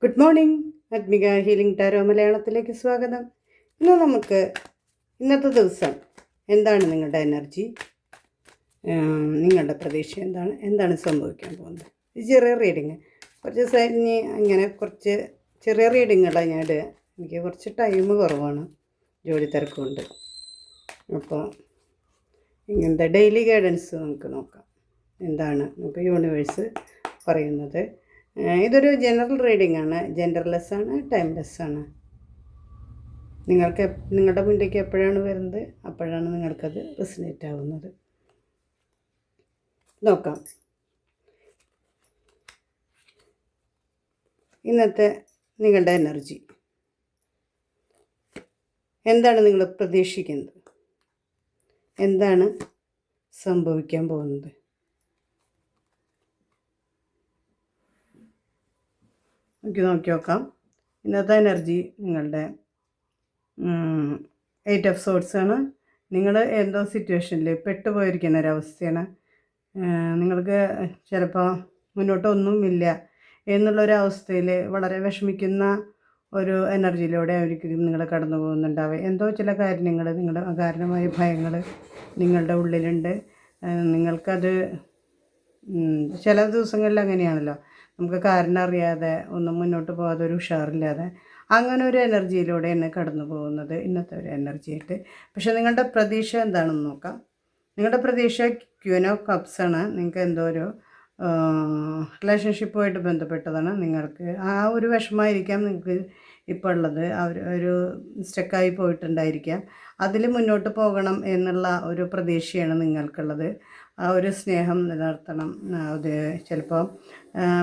Good morning. Athmika healing tarot മലയാളത്തിലേക്ക് സ്വാഗതം. നമുക്ക് ഇന്നത്തെ ദിവസം എന്താണ് നിങ്ങളുടെ എനർജി, നിങ്ങളുടെ പ്രതീക്ഷ എന്താണ് സംഭവിക്കാൻ പോകുന്നത്? ചെറിയ റീഡിങ് കുറച്ച് ദിവസം ഇങ്ങനെ കുറച്ച് ചെറിയ റീഡിങ്ങുകളാണ് ഞാൻ ഇടുക. എനിക്ക് കുറച്ച് ടൈം കുറവാണ്, ജോലി തിരക്കുണ്ട്. അപ്പോൾ ഇങ്ങനത്തെ ഡെയിലി ഗൈഡൻസ് നമുക്ക് നോക്കാം. എന്താണ് നമുക്ക് യൂണിവേഴ്സ് പറയുന്നത്? ഇതൊരു ജനറൽ റീഡിംഗ് ആണ്, ജെൻഡർലെസ് ആണ്, ടൈംലെസ് ആണ്. നിങ്ങളുടെ മുന്നിലേക്ക് എപ്പോഴാണ് വരുന്നത് അപ്പോഴാണ് നിങ്ങൾക്കത് റെസനേറ്റ് ആവുന്നത്. നോക്കാം ഇന്നത്തെ നിങ്ങളുടെ എനർജി എന്താണ്, നിങ്ങൾ പ്രതീക്ഷിക്കുന്നത് എന്താണ് സംഭവിക്കാൻ പോകുന്നത്? നമുക്ക് നോക്കി നോക്കാം. ഇന്നത്തെ എനർജി നിങ്ങളുടെ 8 ഓഫ് സോർട്സ് ആണ്. നിങ്ങൾ എന്തോ സിറ്റുവേഷനിൽ പെട്ടുപോയിരിക്കുന്ന ഒരവസ്ഥയാണ്. നിങ്ങൾക്ക് ചിലപ്പോൾ മുന്നോട്ടൊന്നുമില്ല എന്നുള്ളൊരവസ്ഥയിൽ വളരെ വിഷമിക്കുന്ന ഒരു എനർജിയിലൂടെ ആയിരിക്കും നിങ്ങൾ കടന്നു പോകുന്നുണ്ടാവുക. എന്തോ ചില കാര്യങ്ങൾ, നിങ്ങളുടെ അകാരണമായ ഭയങ്ങൾ നിങ്ങളുടെ ഉള്ളിലുണ്ട്. നിങ്ങൾക്കത് ചില ദിവസങ്ങളിൽ അങ്ങനെയാണല്ലോ, നമുക്ക് കാരണം അറിയാതെ ഒന്നും മുന്നോട്ട് പോകാതെ ഒരു ഉഷാറില്ലാതെ അങ്ങനെ ഒരു എനർജിയിലൂടെയാണ് കടന്നു പോകുന്നത് ഇന്നത്തെ ഒരു എനർജിയായിട്ട്. പക്ഷേ നിങ്ങളുടെ പ്രതീക്ഷ എന്താണെന്ന് നോക്കാം. നിങ്ങളുടെ പ്രതീക്ഷ ക്വീൻ ഓഫ് കപ്സ് ആണ്. നിങ്ങൾക്ക് എന്തോ ഒരു റിലേഷൻഷിപ്പുമായിട്ട് ബന്ധപ്പെട്ടതാണ്. നിങ്ങൾക്ക് ആ ഒരു വിഷമമായിരിക്കാം നിങ്ങൾക്ക് ഇപ്പോൾ ഉള്ളത്. ഒരു സ്റ്റക്കായി പോയിട്ടുണ്ടായിരിക്കാം. അതിൽ മുന്നോട്ട് പോകണം എന്നുള്ള ഒരു പ്രതീക്ഷയാണ് നിങ്ങൾക്കുള്ളത്. ആ ഒരു സ്നേഹം നിലനിർത്തണം. അത് ചിലപ്പോൾ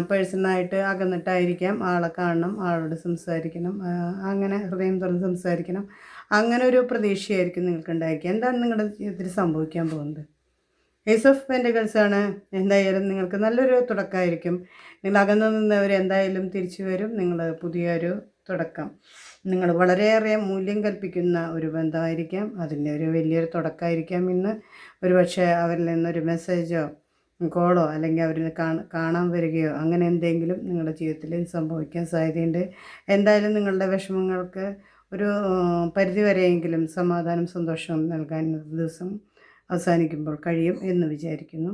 പേഴ്സണായിട്ട് അകന്നിട്ടായിരിക്കാം. ആളെ കാണണം, ആളോട് സംസാരിക്കണം, അങ്ങനെ ഹൃദയം തുറന്ന് സംസാരിക്കണം, അങ്ങനെ ഒരു പ്രതീക്ഷയായിരിക്കും നിങ്ങൾക്കുണ്ടായിരിക്കുക. എന്താണ് നിങ്ങളുടെ ജീവിതത്തിൽ സംഭവിക്കാൻ പോകുന്നത്? ഏസ് ഓഫ് പെൻറ്റക്കിൾസ് ആണ്. എന്തായാലും നിങ്ങൾക്ക് നല്ലൊരു തുടക്കമായിരിക്കും. നിങ്ങൾ അകന്നു നിന്നവർ എന്തായാലും തിരിച്ചു വരും. നിങ്ങൾ പുതിയൊരു തുടക്കം, നിങ്ങൾ വളരെയേറെ മൂല്യം കൽപ്പിക്കുന്ന ഒരു ബന്ധമായിരിക്കാം. അതിൻ്റെ ഒരു വലിയൊരു തുടക്കമായിരിക്കാം ഇന്ന്. ഒരു പക്ഷേ അവരിൽ നിന്നൊരു മെസ്സേജോ കോളോ അല്ലെങ്കിൽ അവരിൽ കാണാൻ വരികയോ അങ്ങനെ എന്തെങ്കിലും നിങ്ങളുടെ ജീവിതത്തിൽ സംഭവിക്കാൻ സാധ്യതയുണ്ട്. എന്തായാലും നിങ്ങളുടെ വിഷമങ്ങൾക്ക് ഒരു പരിധിവരെയെങ്കിലും സമാധാനം സന്തോഷവും നൽകാൻ ഇന്നത്തെ ദിവസം അവസാനിക്കുമ്പോൾ കഴിയും എന്ന് വിചാരിക്കുന്നു.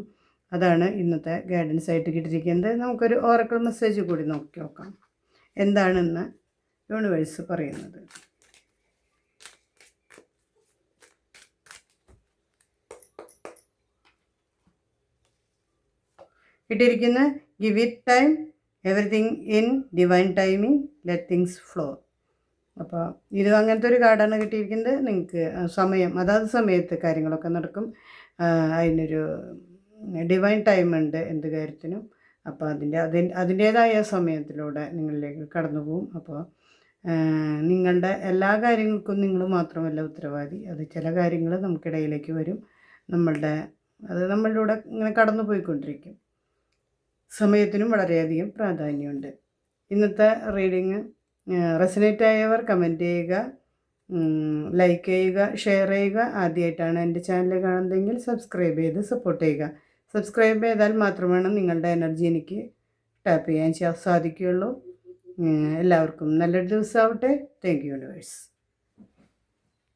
അതാണ് ഇന്നത്തെ ഗൈഡൻസ് ആയിട്ട് കിട്ടിയിരിക്കുന്നത്. നമുക്കൊരു ഓറക്കിൾ മെസ്സേജ് കൂടി നോക്കി നോക്കാം. എന്താണെന്ന് യൂണിവേഴ്സ് പറയുന്നത്? കിട്ടിയിരിക്കുന്ന give it time, everything in divine timing, let things flow. അപ്പോൾ ഇത് അങ്ങനത്തെ ഒരു കാർഡാണ് കിട്ടിയിരിക്കുന്നത്. നിങ്ങൾക്ക് സമയം, അതാത് സമയത്ത് കാര്യങ്ങളൊക്കെ നടക്കും. അതിനൊരു ഡിവൈൻ ടൈം ഉണ്ട് എന്ത് കാര്യത്തിനും. അപ്പോൾ അതിൻ്റേതായ സമയത്തിലൂടെ നിങ്ങളിലേക്ക് കടന്നു പോകും. അപ്പോൾ നിങ്ങളുടെ എല്ലാ കാര്യങ്ങൾക്കും നിങ്ങൾ മാത്രമല്ല ഉത്തരവാദി. അത് ചില കാര്യങ്ങൾ നമുക്കിടയിലേക്ക് വരും. അത് നമ്മളിലൂടെ ഇങ്ങനെ കടന്നു പോയിക്കൊണ്ടിരിക്കും. സമയത്തിനും വളരെയധികം പ്രാധാന്യമുണ്ട്. ഇന്നത്തെ റീഡിങ് റെസനേറ്റ് ആയവർ കമൻറ്റ് ചെയ്യുക, ലൈക്ക് ചെയ്യുക, ഷെയർ ചെയ്യുക. ആദ്യമായിട്ടാണ് എൻ്റെ ചാനൽ കാണുന്നതെങ്കിൽ സബ്സ്ക്രൈബ് ചെയ്ത് സപ്പോർട്ട് ചെയ്യുക. സബ്സ്ക്രൈബ് ചെയ്താൽ മാത്രമാണ് നിങ്ങളുടെ എനർജി എനിക്ക് ടാപ്പ് ചെയ്യാൻ സാധിക്കുകയുള്ളൂ. എല്ലാവർക്കും നല്ലൊരു ദിവസമാവട്ടെ. Thank you universe.